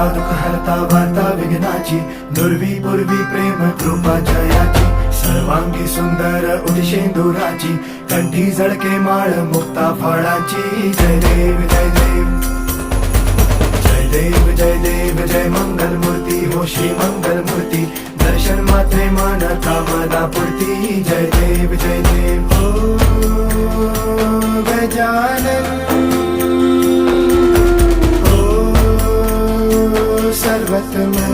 हरता दुःख हरता वार्ता विघ्नाची, दुर्वी पूर्वी प्रेम कृपा जयाची, सर्वांगी सुंदर उदिशेंदुराची, कंठी झळके माळ मुक्ता फळाची. जय देव जय देव जय देव जय देव जय मंगल मूर्ती हो श्री मंगल मूर्ती, दर्शन मात्रे मन कामना पूर्ती. जय देव जय देव हो गजानन हो सर्वतमन.